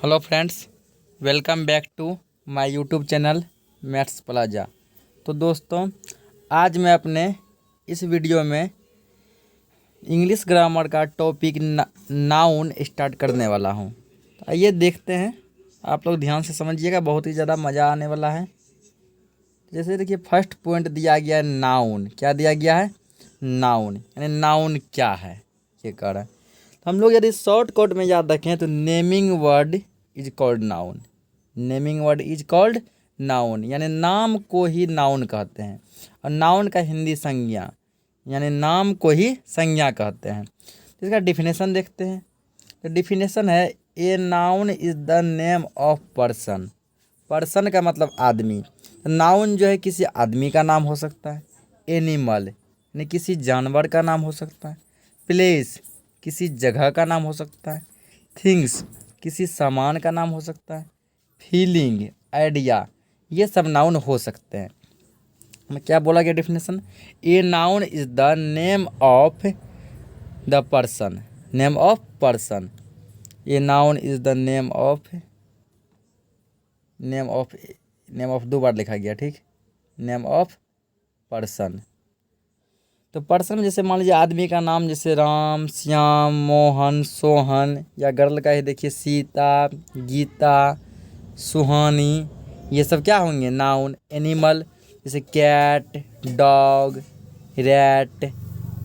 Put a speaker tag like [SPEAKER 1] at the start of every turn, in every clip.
[SPEAKER 1] Hello friends, welcome back to my YouTube channel Maths Plaza. तो दोस्तों, आज मैं अपने इस वीडियो में इंग्लिश ग्रामर का टॉपिक नाउन स्टार्ट करने वाला हूं। तो आइए देखते हैं, आप लोग ध्यान से समझिएगा, बहुत ही ज़्यादा मज़ा आने वाला है। जैसे देखिए, फर्स्ट पॉइंट दिया गया है नाउन। क्या दिया गया है? नाउन। यानी नाउन क्या है ये कह रहा है। तो हम लोग यदि शॉर्टकट में याद रखें तो naming word is called noun. Naming word is called noun, यानी नाम को ही नाउन कहते हैं। और नाउन का हिंदी संज्ञा, यानी नाम को ही संज्ञा कहते हैं। तो इसका डिफिनेशन देखते हैं। तो डिफिनेशन है, a noun is the name of person. Person का मतलब आदमी। नाउन जो है किसी आदमी का नाम हो सकता है। एनिमल यानी किसी जानवर का नाम हो सकता है। प्लेस किसी जगह का नाम हो सकता है। थिंग्स किसी सामान का नाम हो सकता है। फीलिंग, आइडिया, ये सब नाउन हो सकते हैं। मैं क्या बोला गया definition? A noun is the name of the person. Name of person. A noun is the name of name of दो बार लिखा गया, ठीक। Name of person. तो पर्सन में जैसे मान लीजिए आदमी का नाम, जैसे राम, श्याम, मोहन, सोहन, या गर्ल का ही देखिए सीता, गीता, सुहानी, ये सब क्या होंगे? नाउन। एनिमल जैसे cat, dog, rat,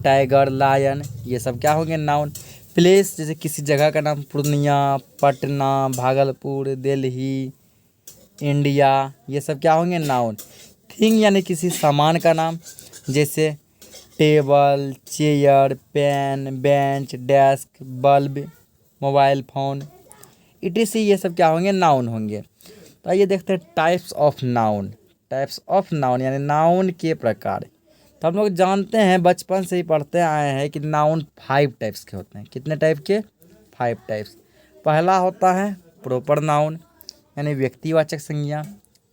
[SPEAKER 1] tiger, lion, ये सब क्या होंगे? नाउन। प्लेस जैसे किसी जगह का नाम, पूर्णिया, पटना, भागलपुर, दिल्ली, इंडिया, ये सब क्या होंगे? नाउन। थिंग यानी किसी सामान का नाम, जैसे table, chair, pen, bench, desk, bulb, mobile phone, etc, ये सब क्या होंगे? नाउन होंगे। तो आइए देखते हैं types of noun. Types of noun यानी नाउन के प्रकार। तो हम लोग जानते हैं, बचपन से ही पढ़ते आए हैं कि नाउन 5 टाइप्स के होते हैं। कितने टाइप के? 5 टाइप्स। पहला होता है प्रॉपर नाउन यानी व्यक्तिवाचक संज्ञा।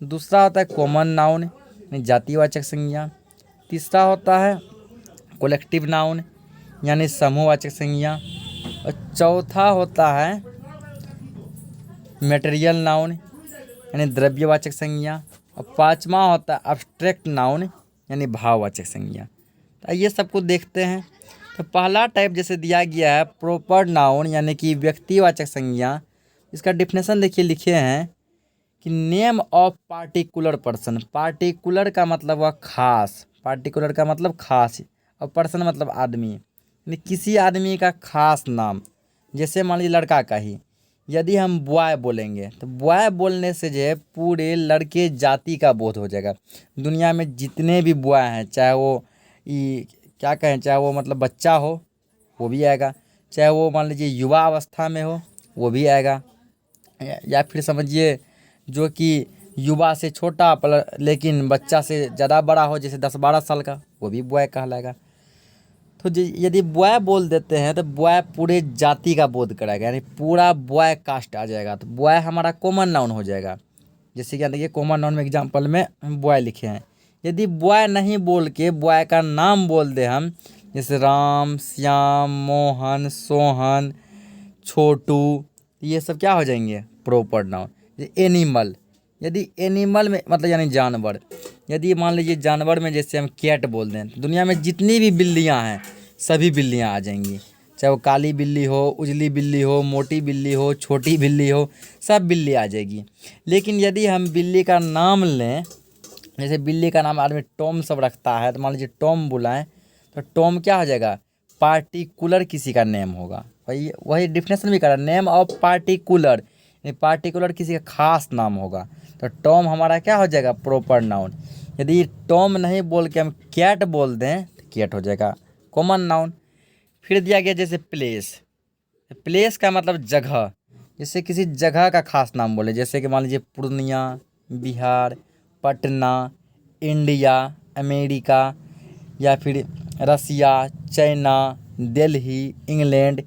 [SPEAKER 1] दूसरा होता है कॉमन नाउन यानी जातिवाचक संज्ञा। तीसरा होता है कलेक्टिव नाउन यानी समूहवाचक संज्ञा। और चौथा होता है मटेरियल नाउन यानी द्रव्यवाचक संज्ञा। और पांचवा होता है अब्स्ट्रैक्ट नाउन यानी भाववाचक संज्ञा। तो ये सबको देखते हैं। तो पहला टाइप जैसे दिया गया है प्रॉपर नाउन यानी कि व्यक्तिवाचक संज्ञा। इसका डिफिनेशन देखिए, लिखे हैं कि name of particular person. Particular का मतलब हुआ खास। पार्टिकुलर का मतलब खास, और पर्सन मतलब आदमी, यानी किसी आदमी का खास नाम। जैसे मान लीजिए लड़का का ही यदि हम बॉय बोलेंगे तो बॉय बोलने से जो है पूरे लड़के जाति का बोध हो जाएगा। दुनिया में जितने भी बॉय हैं, चाहे वो क्या कहें, चाहे वो मतलब बच्चा हो वो भी आएगा, चाहे वो मान लीजिए युवा अवस्था में हो वो भी आएगा, या फिर समझिए जो कि युवा से छोटा लेकिन बच्चा से ज़्यादा बड़ा हो, जैसे 10-12 साल का, वो भी बॉय कहलाएगा। तो यदि बॉय बोल देते हैं तो बॉय पूरे जाति का बोध कराएगा, यानी पूरा बॉय कास्ट आ जाएगा। तो बॉय हमारा कॉमन नाउन हो जाएगा। जैसे कि देखिए कॉमन नाउन में एग्जांपल में बॉय लिखे हैं। यदि बॉय नहीं बोल के बॉय का नाम बोल दे हम, जैसे राम, श्याम, मोहन, सोहन, छोटू, ये सब क्या हो जाएंगे? Proper noun. एनिमल, यदि एनिमल में मतलब यानी जानवर, यदि मान लीजिए जानवर में जैसे हम कैट बोल दें, दुनिया में जितनी भी बिल्लियां हैं सभी बिल्लियां आ जाएंगी, चाहे वो काली बिल्ली हो, उजली बिल्ली हो, मोटी बिल्ली हो, छोटी बिल्ली हो, सब बिल्ली आ जाएगी। लेकिन यदि हम बिल्ली का नाम लें, जैसे बिल्ली का नाम आदमी टॉम सब रखता है, तो मान लीजिए टॉम बुलाएं तो टॉम क्या हो जाएगा? पार्टिकुलर किसी का नेम होगा। वही डिफिनेशन भी कर रहा है, नेम ऑफ पार्टिकुलर, पार्टिकुलर किसी का खास नाम होगा। तो टॉम हमारा क्या हो जाएगा? Proper noun. यदि टॉम नहीं बोल के हम कैट बोल दें तो कैट हो जाएगा कॉमन नाउन। फिर दिया गया जैसे प्लेस। प्लेस का मतलब जगह, जैसे किसी जगह का खास नाम बोले, जैसे कि मान लीजिए पूर्णिया, बिहार, पटना, इंडिया, अमेरिका, या फिर रसिया, चाइना, दिल्ली, इंग्लैंड,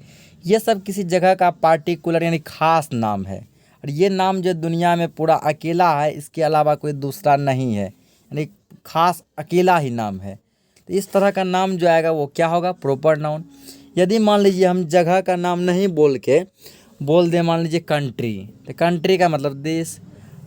[SPEAKER 1] ये सब किसी जगह का पार्टिकुलर यानी खास नाम है। और ये नाम जो दुनिया में पूरा अकेला है, इसके अलावा कोई दूसरा नहीं है, यानी खास अकेला ही नाम है। तो इस तरह का नाम जो आएगा वो क्या होगा? Proper noun. यदि मान लीजिए हम जगह का नाम नहीं बोल के बोल दें मान लीजिए कंट्री, तो कंट्री का मतलब देश।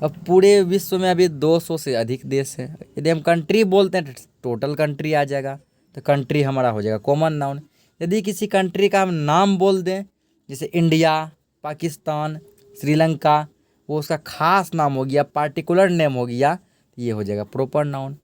[SPEAKER 1] अब पूरे विश्व में अभी 200 से अधिक देश है। यदि हम कंट्री बोलते हैं तो टोटल कंट्री आ जाएगा, तो कंट्री हमारा हो जाएगा कॉमन नाउन। यदि किसी कंट्री का हम नाम बोल दें, जैसे इंडिया, पाकिस्तान, श्रीलंका, वो उसका खास नाम हो गया, पार्टिकुलर नेम हो गया, तो ये हो जाएगा प्रॉपर नाउन।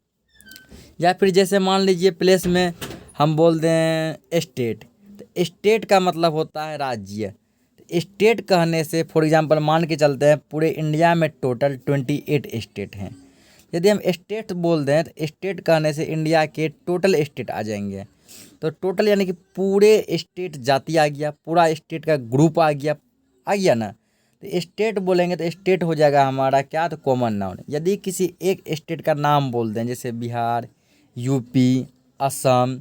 [SPEAKER 1] या फिर जैसे मान लीजिए प्लेस में हम बोल दें स्टेट, तो स्टेट का मतलब होता है राज्य। तो स्टेट कहने से फॉर एग्जांपल मान के चलते हैं पूरे इंडिया में टोटल 28 स्टेट हैं। यदि हम स्टेट बोल दें तो स्टेट कहने से इंडिया के टोटल स्टेट आ जाएंगे। तो टोटल यानी कि पूरे स्टेट जाति आ गया, पूरा स्टेट का ग्रुप आ गया ना। तो स्टेट बोलेंगे तो स्टेट हो जाएगा हमारा क्या, तो कॉमन नाउन। यदि किसी एक स्टेट का नाम बोल दें, जैसे बिहार, यूपी, असम,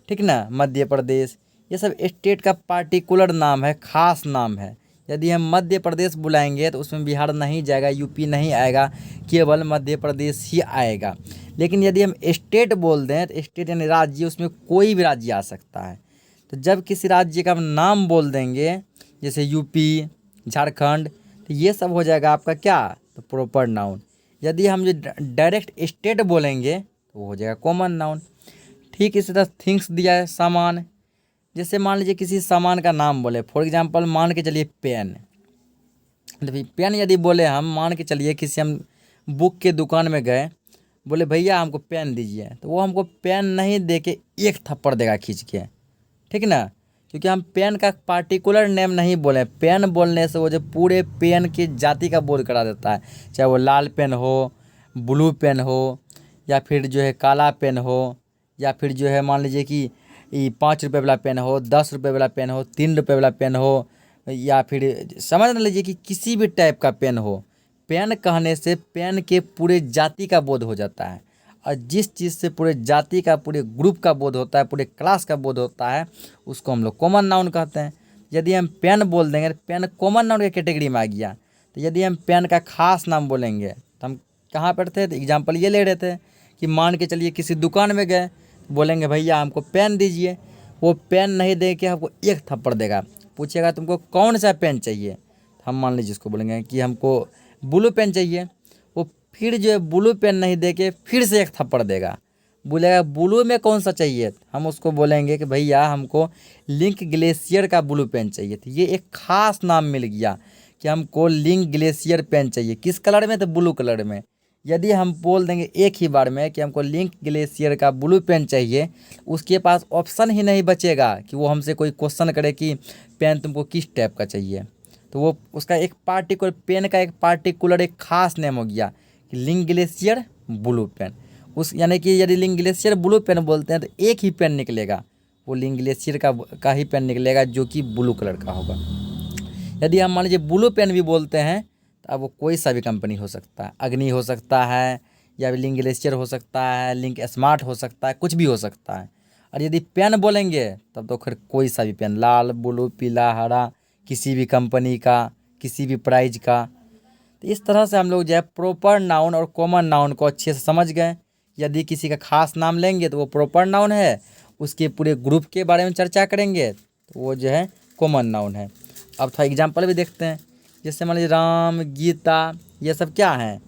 [SPEAKER 1] ठीक ना, मध्य प्रदेश, ये सब स्टेट का पार्टिकुलर नाम है, खास नाम है। यदि हम मध्य प्रदेश बुलाएंगे तो उसमें बिहार नहीं जाएगा, यूपी नहीं आएगा, केवल मध्य प्रदेश ही आएगा। लेकिन यदि हम स्टेट बोल दें तो स्टेट यानी राज्य, उसमें कोई भी राज्य आ सकता है। तो जब किसी राज्य का हम नाम बोल देंगे, जैसे यूपी, झारखंड, तो ये सब हो जाएगा आपका क्या, तो प्रॉपर नाउन। यदि हम जो डायरेक्ट स्टेट बोलेंगे तो वो हो जाएगा कॉमन नाउन। ठीक इसी तरह थिंग्स दिया है, सामान। जैसे मान लीजिए किसी सामान का नाम बोले, फॉर एग्जांपल मान के चलिए पेन। तो पेन यदि बोले हम, मान के चलिए किसी हम बुक के दुकान में गए, बोले भैया हमको पेन दीजिए, तो वो हमको पेन नहीं दे के एक थप्पड़ देगा खींच के, ठीक ना, क्योंकि हम पेन का पार्टिकुलर नेम नहीं बोले। पेन बोलने से वो जो पूरे पेन की जाति का बोध करा देता है, चाहे वो लाल पेन हो, ब्लू पेन हो, या फिर जो है काला पेन हो, या फिर जो है मान लीजिए कि 5 रुपये वाला पेन हो, 10 रुपये वाला पेन हो, 3 रुपये वाला पेन हो, या फिर समझ ना लीजिए कि किसी भी टाइप का पेन हो। पेन कहने से पेन के पूरे जाति का बोध हो जाता है, और जिस चीज़ से पूरे जाति का, पूरे ग्रुप का बोध होता है, पूरे क्लास का बोध होता है, उसको हम लोग कॉमन नाउन कहते हैं। यदि हम पेन बोल देंगे, पेन कॉमन नाउन के कैटेगरी में आ गया। तो यदि हम पेन का खास नाम बोलेंगे तो हम कहाँ पर थे, तो एग्जाम्पल ये ले रहे थे कि मान के चलिए किसी दुकान में गए, बोलेंगे भैया हमको पेन दीजिए, वो पेन नहीं दे के हमको एक थप्पड़ देगा। पूछेगा तुमको कौन सा पेन चाहिए, हम मान लीजिए उसको बोलेंगे कि हमको ब्लू पेन चाहिए, वो फिर जो है ब्लू पेन नहीं दे के फिर से एक थप्पड़ देगा। बोलेगा ब्लू में कौन सा चाहिए, हम उसको बोलेंगे कि भैया हमको लिंक ग्लेशियर का ब्लू पेन चाहिए। तो ये एक खास नाम मिल गया कि हमको लिंक ग्लेशियर पेन चाहिए, किस कलर में, तो ब्लू कलर में। यदि हम बोल देंगे एक ही बार में कि हमको लिंक ग्लेशियर का ब्लू पेन चाहिए, उसके पास ऑप्शन ही नहीं बचेगा कि वो हमसे कोई क्वेश्चन करे कि पेन तुमको किस टाइप का चाहिए। तो वो उसका एक पार्टिकुलर पेन का एक पार्टिकुलर एक खास नेम हो गया कि लिंक ग्लेशियर ब्लू पेन। उस यानी कि यदि लिंक ग्लेशियर ब्लू पेन बोलते हैं तो एक ही पेन निकलेगा, वो लिंक ग्लेशियर का ही पेन निकलेगा जो कि ब्लू कलर का होगा। यदि हम मान लीजिए ब्लू पेन भी बोलते हैं तो अब वो कोई सा भी कंपनी हो सकता है, अग्नि हो सकता है, या लिंक ग्लेशियर हो सकता है, लिंक स्मार्ट हो सकता है, कुछ भी हो सकता है। और यदि पेन बोलेंगे तब तो फिर कोई सा भी पेन, लाल, ब्लू, पीला, हरा, किसी भी कंपनी का, किसी भी प्राइज का। तो इस तरह से हम लोग जो है प्रॉपर नाउन और कॉमन नाउन को अच्छे से समझ गए। यदि किसी का खास नाम लेंगे तो वो प्रॉपर नाउन है, उसके पूरे ग्रुप के बारे में चर्चा करेंगे तो वो जो है कॉमन नाउन है। अब थोड़ा एग्जांपल भी देखते हैं। जैसे मान लीजिए राम, गीता, ये सब क्या है,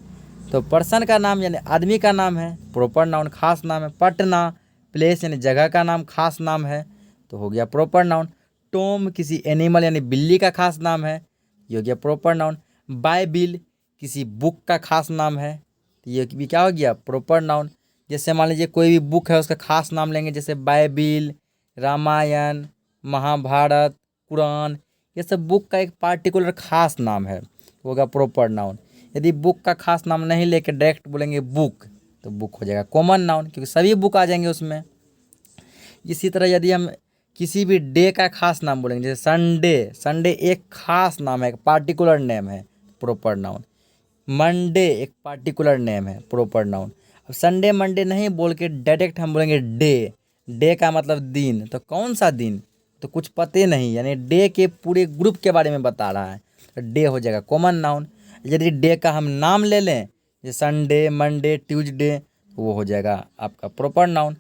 [SPEAKER 1] तो पर्सन का नाम यानी आदमी का नाम है, प्रॉपर नाउन खास नाम है। पटना प्लेस यानी जगह का नाम, खास नाम है, तो हो गया प्रॉपर नाउन। टॉम किसी एनिमल यानी बिल्ली का खास नाम है, ये हो गया प्रॉपर नाउन। बाइबिल किसी बुक का खास नाम है, तो ये भी क्या हो गया, प्रॉपर नाउन। जैसे मान लीजिए कोई भी बुक है उसका खास नाम लेंगे, जैसे बाइबिल, रामायण, महाभारत, कुरान, ये सब बुक का एक पार्टिकुलर खास नाम है, तो होगा प्रॉपर नाउन। यदि बुक का खास नाम नहीं लेके डायरेक्ट बोलेंगे बुक, तो बुक हो जाएगा कॉमन नाउन, क्योंकि सभी बुक आ जाएंगे उसमें। इसी तरह यदि हम किसी भी डे का खास नाम बोलेंगे, जैसे संडे, संडे एक खास नाम है, एक पार्टिकुलर नेम है, प्रॉपर नाउन। मंडे एक पार्टिकुलर नेम है, प्रॉपर नाउन। अब संडे मंडे नहीं बोल के डायरेक्ट हम बोलेंगे डे, डे का मतलब दिन, तो कौन सा दिन, तो कुछ पते नहीं, यानी डे के पूरे ग्रुप के बारे में बता रहा है, तो डे हो जाएगा कॉमन नाउन। यदि डे का हम नाम ले लें, जैसे संडे, मंडे, ट्यूसडे, तो वो हो जाएगा आपका प्रॉपर नाउन।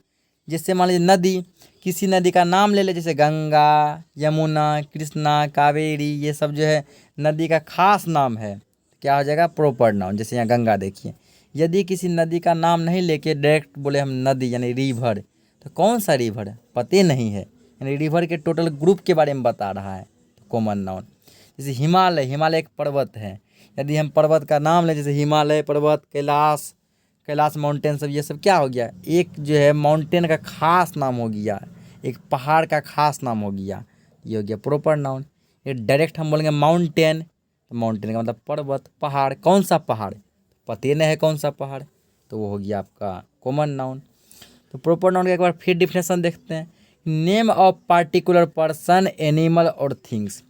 [SPEAKER 1] जैसे मान लीजिए नदी, किसी नदी का नाम ले ले, जैसे गंगा, यमुना, कृष्णा, कावेरी, ये सब जो है नदी का खास नाम है, क्या हो जाएगा प्रॉपर नाउन। जैसे यहाँ गंगा देखिए, यदि किसी नदी का नाम नहीं लेके डायरेक्ट बोले हम नदी यानी रिवर, तो कौन सा रिवर पते नहीं है, यानी रिवर के टोटल ग्रुप के बारे में बता रहा है, तो कॉमन नाउन। जैसे हिमालय, हिमालय एक पर्वत है, यदि हम पर्वत का नाम लें जैसे हिमालय पर्वत, कैलाश, कैलाश माउंटेन, सब ये सब क्या हो गया, एक जो है माउंटेन का खास नाम हो गया, एक पहाड़ का खास नाम हो गया, ये हो गया प्रॉपर नाउन। ये डायरेक्ट हम बोलेंगे माउंटेन, तो माउंटेन का मतलब पर्वत, पहाड़, कौन सा पहाड़ पते नहीं है कौन सा पहाड़, तो वो हो गया आपका कॉमन नाउन। तो प्रॉपर नाउन का एक बार फिर डिफिनेशन देखते हैं। Name of particular person, animal और थिंग्स,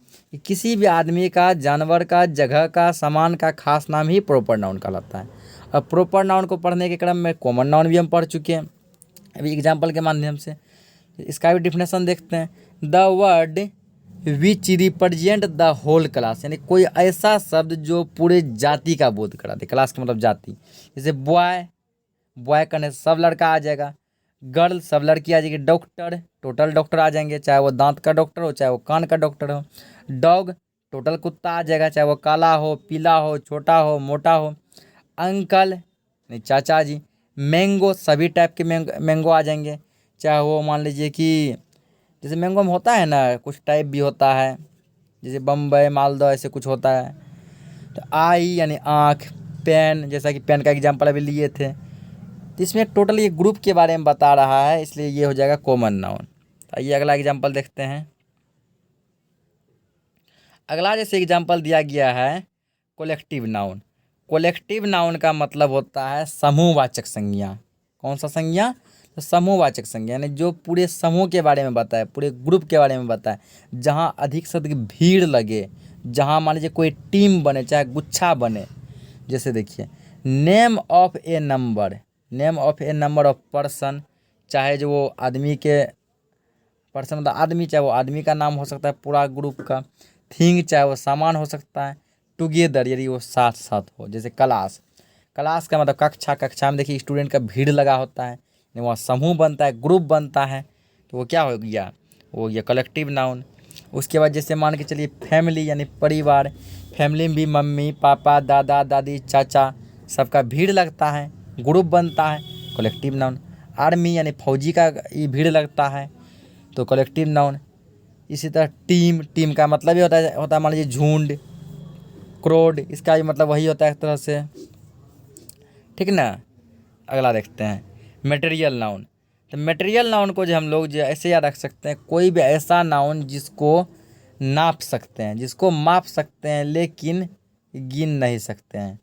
[SPEAKER 1] किसी भी आदमी का, जानवर का, जगह का, सामान का खास नाम ही प्रॉपर नाउन कहलाता है। अब प्रॉपर नाउन को पढ़ने के क्रम में कॉमन नाउन भी हम पढ़ चुके हैं अभी एग्जाम्पल के माध्यम से। इसका भी डिफिनेशन देखते हैं। The word which represent the whole class, यानी कोई ऐसा शब्द जो पूरे जाति का बोध करा दे, क्लास का मतलब जाति। जैसे बॉय, बॉय करने से सब लड़का आ जाएगा, गर्ल सब लड़की आ जाएगी, डॉक्टर टोटल डॉक्टर आ जाएंगे, चाहे वो दांत का डॉक्टर हो चाहे वो कान का डॉक्टर हो, डॉग टोटल कुत्ता आ जाएगा, चाहे वो काला हो, पीला हो, छोटा हो, मोटा हो, अंकल नहीं चाचा जी, मैंगो सभी टाइप के मैंगो आ जाएंगे, चाहे वो मान लीजिए कि जैसे मैंगो में होता है ना कुछ टाइप भी होता है, जैसे बम्बई, मालदा, ऐसे कुछ होता है। तो आई यानी आँख, पेन, जैसा कि पेन का एग्जांपल अभी लिए थे, तो इसमें टोटल ये ग्रुप के बारे में बता रहा है, इसलिए ये हो जाएगा कॉमन नाउन। आइए अगला एग्जांपल देखते हैं। अगला जैसे एग्जांपल दिया गया है कोलेक्टिव नाउन। कोलेक्टिव नाउन का मतलब होता है समूहवाचक संज्ञा। कौन सा संज्ञा, तो समूहवाचक संज्ञा, यानी जो पूरे समूह के बारे में बताए, पूरे ग्रुप के बारे में बताए, जहाँ अधिक से अधिक भीड़ लगे, जहाँ मान लीजिए कोई टीम बने, चाहे गुच्छा बने। जैसे देखिए name of A number, name of A number of person, चाहे जो वो आदमी के, पर्सन मतलब आदमी, चाहे वो आदमी का नाम हो सकता है पूरा ग्रुप का, थिंग चाहे वो सामान हो सकता है, टुगेदर यदि वो साथ साथ हो, जैसे क्लास, क्लास का मतलब कक्षा, कक्षा में देखिए स्टूडेंट का भीड़ लगा होता है, वहाँ समूह बनता है, ग्रुप बनता है, तो वो क्या हो गया, वो ये कलेक्टिव नाउन। उसके बाद जैसे मान के चलिए फैमिली यानी परिवार, फैमिली में भी मम्मी पापा दादा दादी चाचा सबका भीड़ लगता है, ग्रुप बनता है, कलेक्टिव नाउन। आर्मी यानी फौजी का ये भीड़ लगता है, तो कलेक्टिव नाउन। इसी तरह टीम, टीम का मतलब ही होता है मान लीजिए झुंड, क्रोड, इसका भी मतलब वही होता है एक तरह से, ठीक ना। अगला देखते हैं मटेरियल नाउन। तो मटेरियल नाउन को जो हम लोग जो ऐसे याद रख सकते हैं, कोई भी ऐसा नाउन जिसको नाप सकते हैं, जिसको माप सकते हैं लेकिन गिन नहीं सकते हैं,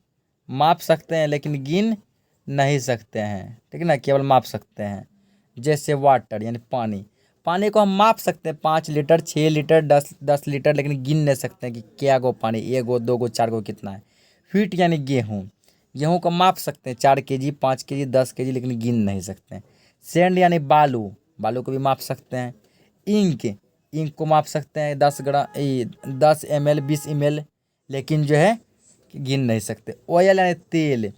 [SPEAKER 1] माप सकते हैं लेकिन गिन नहीं सकते हैं, ठीक ना, केवल माप सकते हैं। जैसे वाटर यानी पानी, पानी को हम माप सकते हैं 5 लीटर 6 लीटर 10 लीटर, लेकिन गिन नहीं सकते हैं कि क्या गो पानी, 1 गो 2 गो 4 गो कितना है। फीट यानी गेहूँ, गेहूँ को माप सकते हैं 4 केजी 5 केजी 10 केजी, लेकिन गिन नहीं सकते हैं। सैंड यानी बालू, बालू को भी माप सकते हैं। इंक, इंक को माप सकते हैं 10 ml 20 ml, लेकिन जो है गिन नहीं सकते। ऑयल यानी तेल,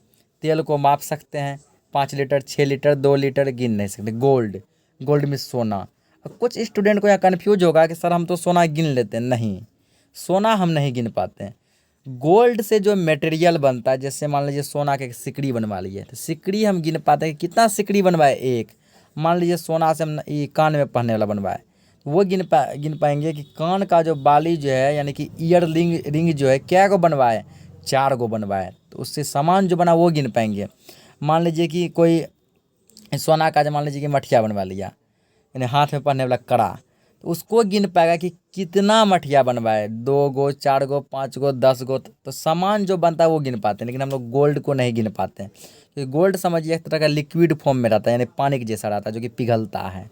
[SPEAKER 1] तेल को माप सकते हैं 5 लीटर 6 लीटर 2 लीटर, गिन नहीं सकते। गोल्ड, गोल्ड में सोना। अब कुछ स्टूडेंट को यहाँ कन्फ्यूज होगा कि सर हम तो सोना गिन लेते हैं, नहीं, सोना हम नहीं गिन पाते हैं। गोल्ड से जो मटेरियल बनता है, जैसे मान लीजिए सोना के सिकड़ी बनवा लिए, तो सिकड़ी हम गिन पाते हैं कि कितना सिकड़ी बनवाए, एक। मान लीजिए सोना से हम ये कान में पहनने वाला बनवाए, वो गिन पाएंगे कि कान का जो बाली जो है यानी कि ईयर रिंग जो है क्या गो बनवाए, 4 गो बनवाए, तो उससे सामान जो बना वो गिन पाएंगे। मान लीजिए कि कोई सोना का जो मान लीजिए कि मठिया बनवा लिया, यानी हाथ में पहनने वाला कड़ा, तो उसको गिन पाएगा कि कितना मठिया बनवाए, 2 गो 4 गो 5 गो 10 गो, तो सामान जो बनता है वो गिन पाते हैं, लेकिन हम लोग गोल्ड को नहीं गिन पाते हैं। तो गोल्ड समझिए एक तरह का लिक्विड फॉर्म में रहता है, यानी पानी के जैसा रहता है जो कि पिघलता है,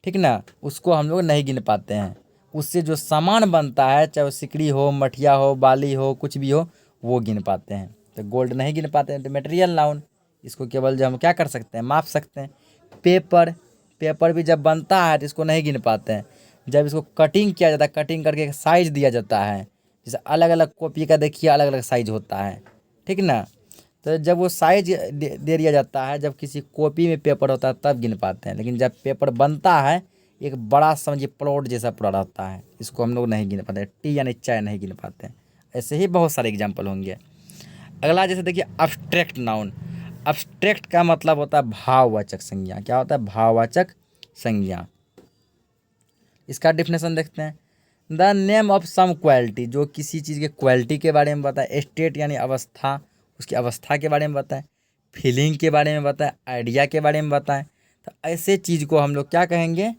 [SPEAKER 1] ठीक ना, उसको हम लोग नहीं गिन पाते हैं। उससे जो सामान बनता है, चाहे वो सिकड़ी हो, मठिया हो, बाली हो, कुछ भी हो, वो गिन पाते हैं। तो गोल्ड नहीं गिन पाते हैं, तो मटेरियल नाउन, इसको केवल जो हम क्या कर सकते हैं, माप सकते हैं। पेपर, पेपर भी जब बनता है तो इसको नहीं गिन पाते हैं, जब इसको कटिंग किया जाता है, कटिंग करके एक साइज़ दिया जाता है, जैसे अलग अलग कॉपी का देखिए अलग अलग साइज होता है, ठीक ना। तो जब वो साइज दे दिया जाता है, जब किसी कॉपी में पेपर होता है तब गिन पाते हैं, लेकिन जब पेपर बनता है एक बड़ा समझिए प्लॉट जैसा पूरा रहता है, इसको हम लोग नहीं गिन पाते, टी यानी चाय नहीं गिन पाते हैं। ऐसे ही बहुत सारे एग्जाम्पल होंगे। अगला जैसे देखिए अब्स्ट्रैक्ट नाउन। अब्स्ट्रैक्ट का मतलब होता है भाववाचक संज्ञा। क्या होता है? भाववाचक संज्ञा। इसका डिफिनेशन देखते हैं। The name of some quality, जो किसी चीज़ के क्वालिटी के बारे में बताए। स्टेट यानी अवस्था, उसकी अवस्था के बारे में बताएं। फीलिंग के बारे में बताएं। आइडिया के बारे में बताएं। तो ऐसे चीज़ को हम लोग क्या कहेंगे?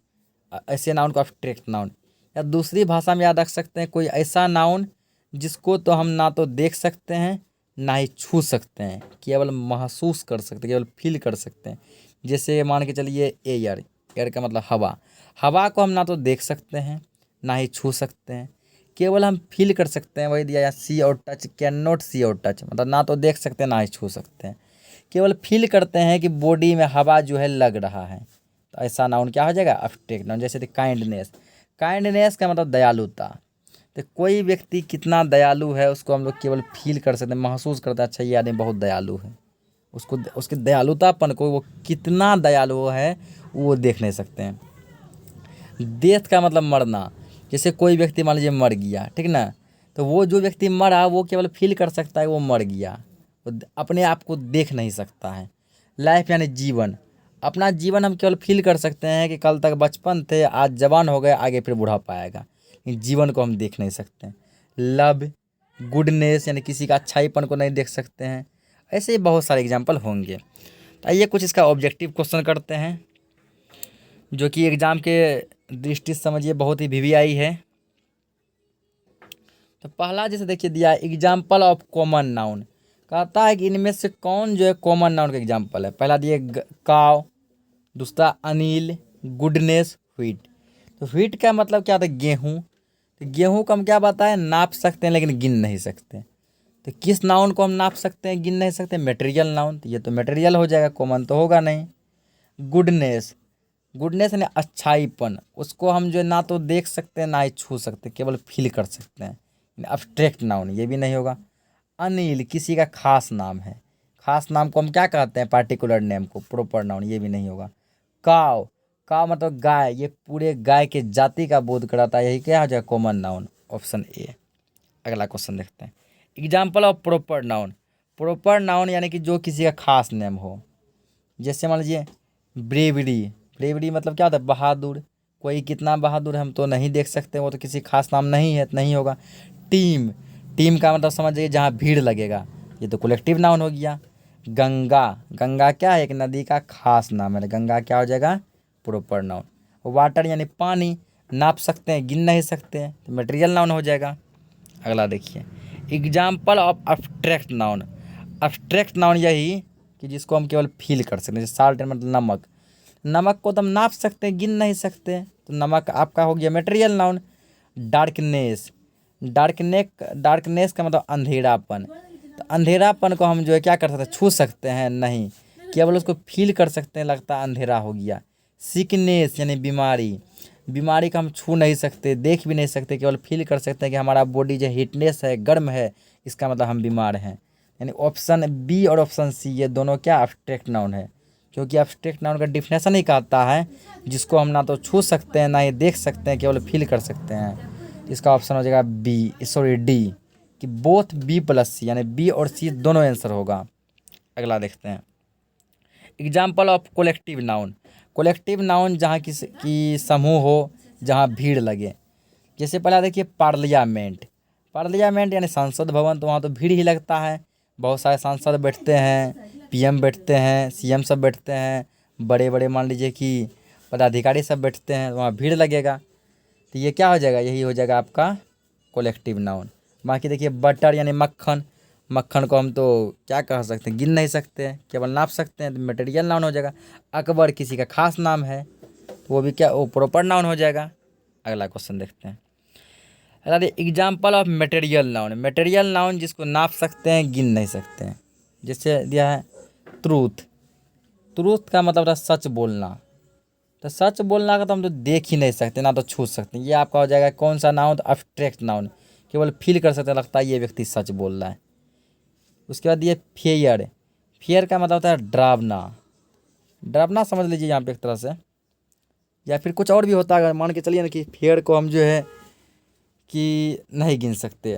[SPEAKER 1] ऐसे नाउन को अब्स्ट्रैक्ट नाउन। या दूसरी भाषा में याद रख सकते हैं, कोई ऐसा नाउन जिसको तो हम ना तो देख सकते हैं ना ही छू सकते हैं, केवल महसूस कर सकते हैं, केवल फील कर सकते हैं। जैसे मान के चलिए एयर। एयर का मतलब हवा। हवा को हम ना तो देख सकते हैं ना ही छू सकते हैं, केवल हम फील कर सकते हैं। वही दिया सी और टच, कैन नॉट सी और टच, मतलब ना तो देख सकते हैं ना ही छू सकते हैं, केवल फील करते हैं कि बॉडी में हवा जो है लग रहा है। तो ऐसा नाउन क्या हो जाएगा? Abstract noun. जैसे काइंडनेस। काइंडनेस का मतलब दयालुता। तो कोई व्यक्ति कितना दयालु है उसको हम लोग केवल फील कर सकते हैं, महसूस करते हैं, अच्छा ये आदमी बहुत दयालु है। उसको उसके दयालुतापन को, वो कितना दयालु है वो देख नहीं सकते हैं। डेथ का मतलब मरना। जैसे कोई व्यक्ति मान लीजिए मर गया, ठीक ना, तो वो जो व्यक्ति मरा वो केवल फील कर सकता है वो मर गया, वो अपने आप को देख नहीं सकता है। लाइफ यानी जीवन। अपना जीवन हम केवल फील कर सकते हैं कि कल तक बचपन थे, आज जवान हो गए, आगे फिर बुढ़ापा आएगा, लेकिन जीवन को हम देख नहीं सकते हैं। लव, गुडनेस यानी किसी का अच्छाईपन को नहीं देख सकते हैं। ऐसे ही बहुत सारे एग्जाम्पल होंगे। तो आइए कुछ इसका ऑब्जेक्टिव क्वेश्चन करते हैं, जो कि एग्ज़ाम के दृष्टि से समझिए बहुत ही वीवीआई है। तो पहला जैसे देखिए दिया एग्जाम्पल ऑफ कॉमन नाउन। कहता है कि इनमें से कौन जो है कॉमन नाउन का एग्जाम्पल है। पहला दिए काव, दूसरा अनिल, गुडनेस, व्हीट। तो व्हीट का मतलब क्या होता है? गेहूँ। तो गेहूँ को हम क्या बताएं? नाप सकते हैं लेकिन गिन नहीं सकते। तो किस नाउन को हम नाप सकते हैं गिन नहीं सकते? Material noun. तो ये तो मटेरियल हो जाएगा, कॉमन तो होगा नहीं। गुडनेस। गुडनेस यानी अच्छाईपन, उसको हम जो है ना तो देख सकते हैं ना ही छू सकते, केवल फील कर सकते हैं। अब्स्ट्रैक्ट नाउन, ये भी नहीं होगा। अनिल किसी का खास नाम है। खास नाम को हम क्या कहते हैं? पार्टिकुलर नेम को। प्रॉपर नाउन, ये भी नहीं होगा। काव। काव मतलब गाय, ये पूरे गाय के जाति का बोध कराता है, यही क्या हो जाएगा? Common noun, option A. अगला क्वेश्चन देखते हैं। Example of proper noun. Proper noun यानी कि जो किसी का खास नेम हो। जैसे मान लीजिए ब्रेवरी। ब्रेवरी मतलब क्या होता है? बहादुर। कोई कितना बहादुर है हम तो नहीं देख सकते, वो तो किसी खास नाम नहीं है, नहीं होगा। टीम। टीम का मतलब समझ जाइए जहाँ भीड़ लगेगा, ये तो कलेक्टिव नाउन हो गया। गंगा। गंगा क्या है? एक नदी का खास नाम है, गंगा क्या हो जाएगा? Proper noun. वाटर यानी पानी, नाप सकते हैं गिन नहीं सकते हैं, तो मटेरियल नाउन हो जाएगा। अगला देखिए example of abstract noun. Abstract noun यही कि जिसको हम केवल फील कर सकते हैं। जैसे साल्ट मतलब नमक। नमक को तो हम नाप सकते हैं गिन नहीं सकते, तो नमक आपका हो गया मटेरियल नाउन। डार्कनेस। डार्कनेस का मतलब अंधेरापन। तो अंधेरापन को हम जो है क्या कर सकते हैं? छू सकते हैं नहीं, केवल उसको फील कर सकते हैं, लगता है अंधेरा हो गया। सिकनेस यानी बीमारी। बीमारी का हम छू नहीं सकते, देख भी नहीं सकते, केवल फील कर सकते हैं कि हमारा बॉडी जो हीटनेस है, गर्म है, इसका मतलब हम बीमार हैं। यानी ऑप्शन बी और ऑप्शन सी ये दोनों क्या? अब्स्ट्रैक्ट नाउन है, क्योंकि अब्स्ट्रैक्ट नाउन का डिफिनेशन ही कहता है जिसको हम ना तो छू सकते हैं ना ही देख सकते हैं, केवल फील कर सकते हैं। इसका ऑप्शन हो जाएगा डी, कि बोथ बी प्लस सी, यानी बी और सी दोनों आंसर होगा। अगला देखते हैं example of collective noun. Collective noun जहाँ की समूह हो, जहाँ भीड़ लगे। जैसे पहला देखिए पार्लियामेंट। पार्लियामेंट यानी संसद भवन, तो वहाँ तो भीड़ ही लगता है, बहुत सारे सांसद बैठते हैं, पीएम बैठते हैं, सीएम सब बैठते हैं, बड़े बड़े मान लीजिए कि पदाधिकारी सब बैठते हैं, वहाँ भीड़ लगेगा। तो ये क्या हो जाएगा? यही हो जाएगा आपका कोलेक्टिव नाउन। बाकी देखिए बटर यानी मक्खन। मक्खन को हम तो क्या कह सकते हैं? गिन नहीं सकते हैं, केवल नाप सकते हैं, तो मटेरियल नाउन हो जाएगा। अकबर किसी का खास नाम है, तो वो भी क्या? वो प्रॉपर नाउन हो जाएगा। अगला क्वेश्चन देखते हैं। अगला example of material noun. Material noun जिसको नाप सकते हैं गिन नहीं सकते हैं। जैसे दिया है ट्रूथ। ट्रूथ का मतलब था सच बोलना। तो सच बोलना का तो हम तो देख ही नहीं सकते ना तो छू सकते। ये आपका हो जाएगा कौन सा नाउन? तो अब्स्ट्रैक्ट नाउन, केवल फील कर सकते हैं, लगता है ये व्यक्ति सच बोल रहा है। उसके बाद ये फेयर। फियर का मतलब होता है डरावना, डरावना समझ लीजिए यहाँ पे एक तरह से, या फिर कुछ और भी होता है। मान के चलिए ना कि फियर को हम जो है कि नहीं गिन सकते।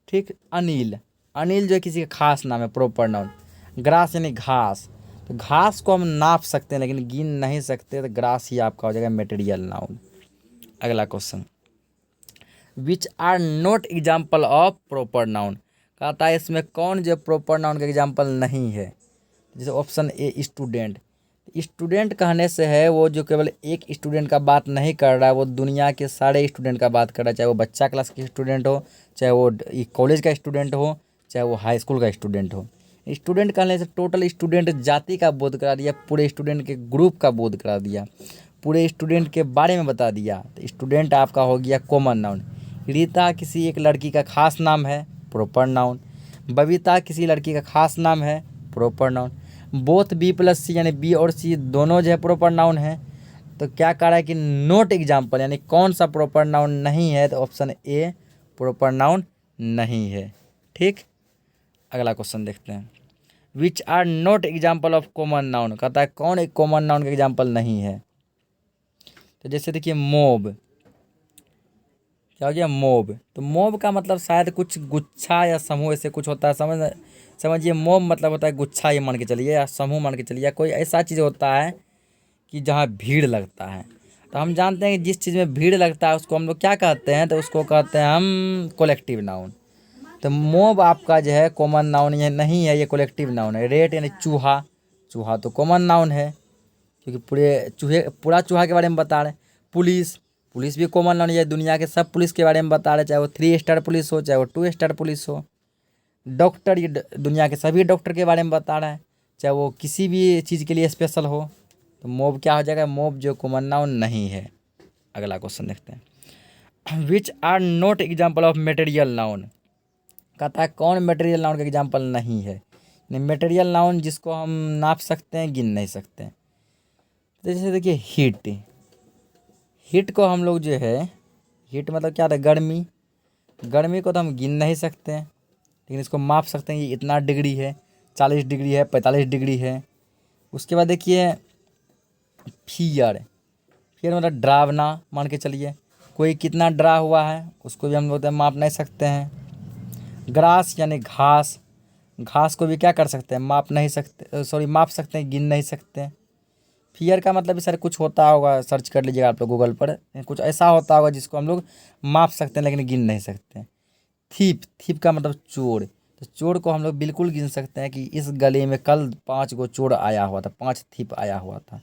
[SPEAKER 1] ठीक, अनिल, अनिल जो है किसी का खास नाम है, प्रॉपर नाउन। ग्रास यानी घास, तो घास को हम नाप सकते हैं लेकिन गिन नहीं सकते, तो ग्रास ही आपका हो जाएगा मटेरियल नाउन। अगला question, which are not example of proper noun, कहता है इसमें कौन जो प्रॉपर नाउन का एग्जाम्पल नहीं है। जैसे ऑप्शन ए स्टूडेंट, स्टूडेंट कहने से है वो जो केवल एक स्टूडेंट का बात नहीं कर रहा है, वो दुनिया के सारे स्टूडेंट का बात कर रहा है, चाहे वो बच्चा क्लास के स्टूडेंट हो, चाहे वो कॉलेज का स्टूडेंट हो, चाहे वो हाई स्कूल का स्टूडेंट हो। स्टूडेंट कहने से टोटल स्टूडेंट जाति का बोध करा दिया, पूरे स्टूडेंट के ग्रुप का बोध करा दिया, पूरे स्टूडेंट के बारे में बता दिया। तो स्टूडेंट आपका हो गया कॉमन नाउन। रीता किसी एक लड़की का खास नाम है, प्रॉपर नाउन। बबीता किसी लड़की का खास नाम है, proper noun. Both B plus C यानी बी और सी दोनों जो है प्रॉपर नाउन है। तो क्या कह रहा है कि नोट एग्जाम्पल यानी कौन सा प्रॉपर नाउन नहीं है, तो ऑप्शन ए प्रॉपर नाउन नहीं है। ठीक, अगला क्वेश्चन देखते हैं, which are not example of common noun, कहता है कौन एक कॉमन नाउन का एग्जाम्पल नहीं है। तो जैसे देखिए मोब, क्या हो गया मोब, तो मोब का मतलब शायद कुछ गुच्छा या समूह ऐसे कुछ होता है, समझिए मोब मतलब होता है गुच्छा, ये मान के चलिए, या समूह मान के चलिए, या कोई ऐसा चीज़ होता है कि जहाँ भीड़ लगता है। तो हम जानते हैं कि जिस चीज़ में भीड़ लगता है उसको हम लोग क्या कहते हैं, तो उसको कहते हैं हम कलेक्टिव नाउन। तो मोब आपका जो है कॉमन नाउन ये नहीं है, ये कलेक्टिव नाउन है। रेट यानी चूहा, चूहा तो कॉमन नाउन है क्योंकि पूरा चूहा के बारे में बता रहे हैं। पुलिस, पुलिस भी कॉमन नाउन है, दुनिया के सब पुलिस के बारे में बता रहे, चाहे वो 3 स्टार पुलिस हो, चाहे वो 2 स्टार पुलिस हो। डॉक्टर, ये दुनिया के सभी डॉक्टर के बारे में बता रहा है, चाहे वो किसी भी चीज़ के लिए स्पेशल हो। तो मोब क्या हो जाएगा, मोब जो कॉमन नाउन नहीं है। अगला क्वेश्चन देखते हैं, which are not example of material noun, कहता है कौन मटेरियल नाउन का एग्जाम्पल नहीं है। मटेरियल नाउन जिसको हम नाप सकते हैं, गिन नहीं सकते। जैसे देखिए हीट, हीट को हम लोग जो है, हीट मतलब क्या था, गर्मी, गर्मी को तो हम गिन नहीं सकते हैं लेकिन इसको माप सकते हैं, ये इतना डिग्री है, 40 डिग्री है, 45 डिग्री है। उसके बाद देखिए फियर, फियर मतलब डरावना, मान के चलिए कोई कितना डरा हुआ है उसको भी हम लोग माप नहीं सकते हैं। ग्रास यानी घास, घास को भी क्या कर सकते हैं, माप नहीं सकते, सॉरी माप सकते हैं, गिन नहीं सकते हैं। फियर का मतलब भी सर कुछ होता होगा, सर्च कर लीजिएगा आप लोग गूगल पर, कुछ ऐसा होता होगा जिसको हम लोग माप सकते हैं लेकिन गिन नहीं सकते हैं। थीप, थीप का मतलब चोर, तो चोर को हम लोग बिल्कुल गिन सकते हैं कि इस गली में कल 5 गो चोर आया हुआ था, 5 थीप आया हुआ था।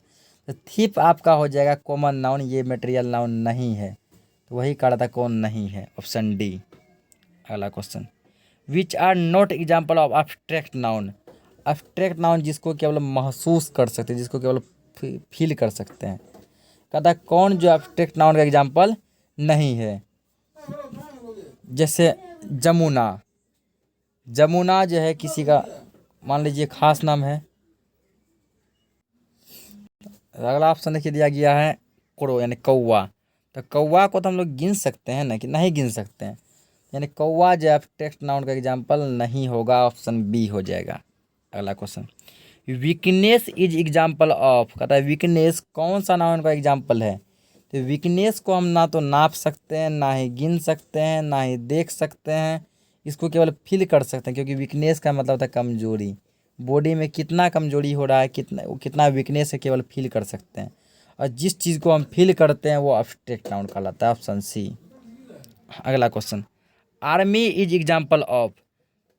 [SPEAKER 1] तो थीप आपका हो जाएगा कॉमन नाउन, ये मटेरियल नाउन नहीं है। तो वही कह रहा था कौन नहीं है, ऑप्शन डी। अगला question, which are not example of abstract noun, abstract noun जिसको केवल महसूस कर सकते हैं, जिसको केवल फील कर सकते हैं, कहता है कौन जो अब्स्ट्रैक्ट नाउन का एग्जाम्पल नहीं है। जैसे जमुना, जमुना जो है किसी का मान लीजिए खास नाम है। अगला ऑप्शन देखिए दिया गया है क्रो यानी कौवा, तो कौवा को तो हम लोग गिन सकते हैं ना, कि नहीं गिन सकते हैं, यानी कौवा जो अब्स्ट्रैक्ट नाउन का एग्जाम्पल नहीं होगा, ऑप्शन बी हो जाएगा। अगला question, weakness is example of, कहता है वीकनेस कौन सा नाउन का एग्जाम्पल है। तो वीकनेस को हम ना तो नाप सकते हैं, ना ही गिन सकते हैं, ना ही देख सकते हैं, इसको केवल फील कर सकते हैं, क्योंकि वीकनेस का मतलब होता है कमजोरी, बॉडी में कितना कमजोरी हो रहा है, कितना वीकनेस है, केवल फील कर सकते हैं। और जिस चीज़ को हम फील करते हैं वो अब्स्ट्रैक्ट नाउन कहलाता है, ऑप्शन सी। अगला question, army is example of,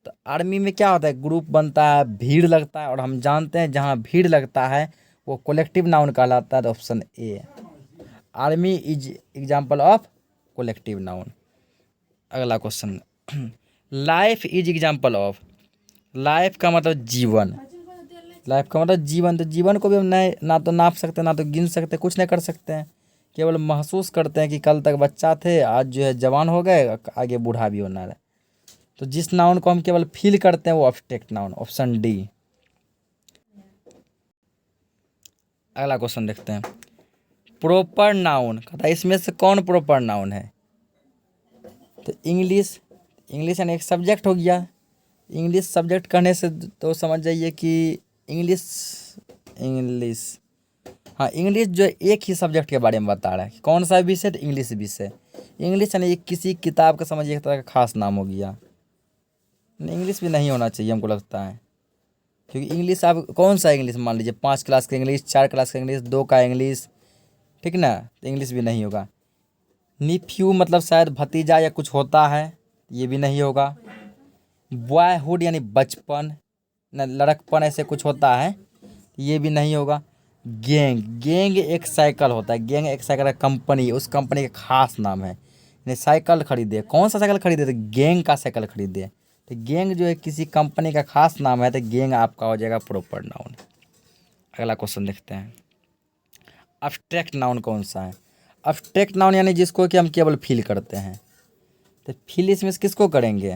[SPEAKER 1] तो आर्मी में क्या होता है, ग्रुप बनता है, भीड़ लगता है, और हम जानते हैं जहाँ भीड़ लगता है वो कलेक्टिव नाउन कहलाता है, तो option A, army is example of collective noun. अगला question, life is example of, life का मतलब जीवन, लाइफ का मतलब जीवन, तो जीवन को भी हम नहीं ना तो नाप सकते, ना तो गिन सकते, कुछ नहीं कर सकते हैं, केवल महसूस करते हैं कि कल तक बच्चा थे, आज जो है जवान हो गए, आगे बूढ़ा भी होना है। तो जिस नाउन को हम केवल फील करते हैं वो अब्स्ट्रैक्ट नाउन, ऑप्शन डी। अगला क्वेश्चन देखते हैं, प्रॉपर नाउन, कहता है इसमें से कौन प्रॉपर नाउन है। तो इंग्लिश, इंग्लिश यानी एक सब्जेक्ट हो गया, इंग्लिश सब्जेक्ट करने से तो समझ जाइए कि इंग्लिश हाँ, इंग्लिश जो एक ही सब्जेक्ट के बारे में बता रहा है, कौन सा विषय, तो इंग्लिश विषय। इंग्लिश यानी किसी किताब का समझिए एक तरह का खास नाम हो गया। इंग्लिश भी नहीं होना चाहिए हमको लगता है, क्योंकि इंग्लिश आप कौन सा इंग्लिश मान लीजिए, 5 क्लास का इंग्लिश, 4 क्लास का इंग्लिश, 2 का इंग्लिश, ठीक ना, तो इंग्लिश भी नहीं होगा। निफ्यू मतलब शायद भतीजा या कुछ होता है, ये भी नहीं होगा। बॉयहुड यानी बचपन न लड़कपन ऐसे कुछ होता है, ये भी नहीं होगा। गैंग एक साइकिल होता है, गैंग एक साइकिल का कंपनी, उस कंपनी का खास नाम है। यानी साइकिल खरीदे, कौन सा साइकिल खरीदे, तो गैंग का साइकिल खरीदे। तो गैंग जो है किसी कंपनी का खास नाम है, तो गैंग आपका हो जाएगा प्रॉपर नाउन। अगला क्वेश्चन देखते हैं, अब्स्ट्रैक्ट नाउन कौन सा है। अब्स्ट्रैक्ट नाउन यानी जिसको कि हम केवल फील करते हैं। तो फील इसमें से किसको करेंगे,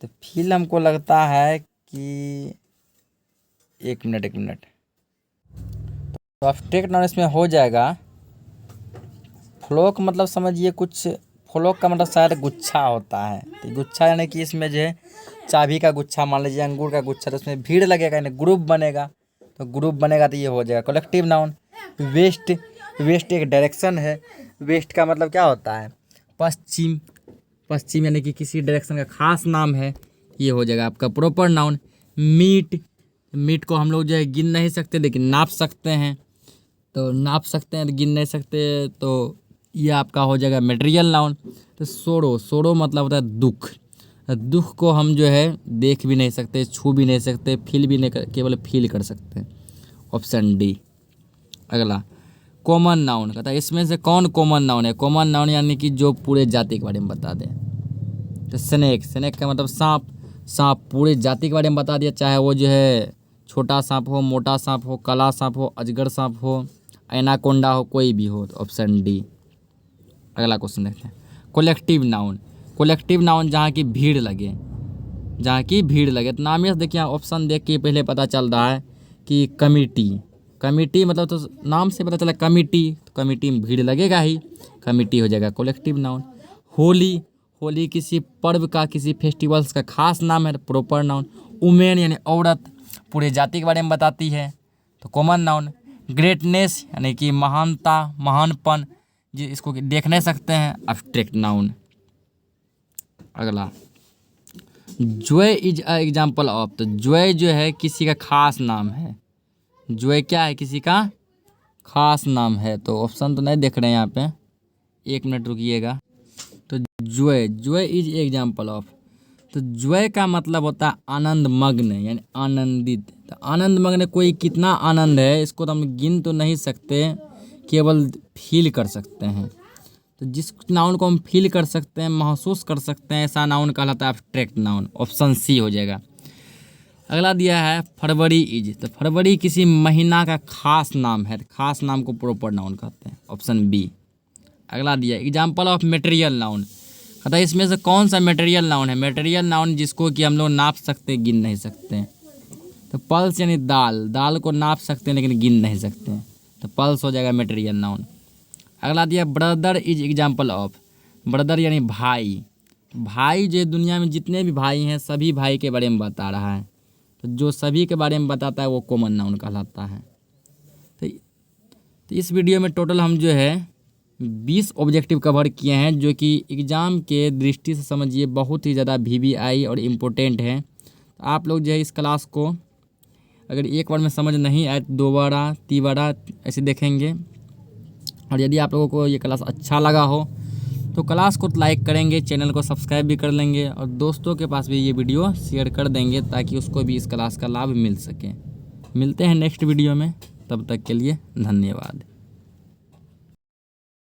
[SPEAKER 1] तो फील हमको लगता है कि एक मिनट, तो अब्स्ट्रैक्ट नाउन इसमें हो जाएगा फ्लोक, मतलब समझिए कुछ, फ्लोक का मतलब शायद गुच्छा होता है। तो गुच्छा यानी कि इसमें जो है चाबी का गुच्छा मान लीजिए, अंगूर का गुच्छा, तो उसमें भीड़ लगेगा यानी ग्रुप बनेगा, तो ग्रुप बनेगा तो ये हो जाएगा कलेक्टिव नाउन। वेस्ट एक डायरेक्शन है, वेस्ट का मतलब क्या होता है, पश्चिम यानी कि किसी डायरेक्शन का खास नाम है, ये हो जाएगा आपका प्रॉपर नाउन। मीट को हम लोग जो है गिन नहीं सकते लेकिन नाप सकते हैं, तो नाप सकते हैं तो गिन नहीं सकते, तो ये आपका हो जाएगा मटेरियल नाउन। तो सोरो मतलब होता है दुख को हम जो है देख भी नहीं सकते, छू भी नहीं सकते, फील भी नहीं केवल फील कर सकते हैं, ऑप्शन डी। अगला कॉमन नाउन कहता है इसमें से कौन कॉमन नाउन है। कॉमन नाउन यानी कि जो पूरे जाति के बारे में बता दे। तो स्नेक का मतलब सांप पूरे जाति के बारे में बता दिया, चाहे वो जो है छोटा सांप हो, मोटा सांप हो, काला सांप हो, अजगर सांप हो, एनाकोंडा हो, कोई भी हो, तो ऑप्शन डी। अगला क्वेश्चन देखते हैं, कोलेक्टिव नाउन जहाँ की भीड़ लगे, तो नाम से देखिए ऑप्शन देख के पहले पता चल रहा है कि कमिटी मतलब, तो नाम से पता चला कमिटी, तो कमिटी में भीड़ लगेगा ही, कमिटी हो जाएगा कोलेक्टिव नाउन। होली किसी पर्व का, किसी फेस्टिवल्स का खास नाम है, प्रॉपर नाउन। वुमेन यानी औरत पूरे जाति के बारे में बताती है, तो कॉमन नाउन। ग्रेटनेस यानी कि महानता, महानपन, इसको देख नहीं सकते हैं, अब्स्ट्रैक्ट नाउन। अगला Joy is a example of, तो जॉय जो है किसी का खास नाम है, जॉय क्या है, किसी का खास नाम है, तो ऑप्शन तो नहीं देख रहे हैं यहाँ पे, एक मिनट रुकिएगा। तो जॉय इज एग्जाम्पल ऑफ, तो जॉय का मतलब होता है आनंद मग्न यानी आनंदित। तो आनंद मग्न कोई कितना आनंद है, इसको तो हम गिन तो नहीं सकते, केवल फील कर सकते हैं। तो जिस नाउन को हम फील कर सकते हैं, महसूस कर सकते हैं, ऐसा नाउन कहलाता है अब्स्ट्रैक्ट नाउन, ऑप्शन सी हो जाएगा। अगला दिया है फरवरी इज, तो फरवरी किसी महीना का खास नाम है, खास नाम को प्रॉपर नाउन कहते हैं, ऑप्शन बी। अगला दिया एग्जाम्पल ऑफ मटेरियल नाउन, कहता है इसमें से कौन सा मटेरियल नाउन है। मटेरियल नाउन जिसको कि हम लोग नाप सकते गिन नहीं सकते, तो पल्स यानी दाल को नाप सकते हैं लेकिन गिन नहीं सकते, तो पल्स हो जाएगा मटेरियल नाउन। अगला दिया brother is example of, brother यानी भाई जो दुनिया में जितने भी भाई हैं सभी भाई के बारे में बता रहा है, तो जो सभी के बारे में बताता है वो कॉमन नाउन कहलाता है। तो इस वीडियो में टोटल हम जो है 20 ऑब्जेक्टिव कवर किए हैं, जो कि एग्ज़ाम के दृष्टि से समझिए बहुत ही ज़्यादा VVI और इम्पोर्टेंट है। तो आप लोग जो है इस क्लास को अगर एक बार में समझ नहीं आए तो 2 बार 3 बार ऐसे देखेंगे, और यदि आप लोगों को ये क्लास अच्छा लगा हो तो क्लास को लाइक करेंगे, चैनल को सब्सक्राइब भी कर लेंगे, और दोस्तों के पास भी ये वीडियो शेयर कर देंगे ताकि उसको भी इस क्लास का लाभ मिल सके। मिलते हैं नेक्स्ट वीडियो में, तब तक के लिए धन्यवाद।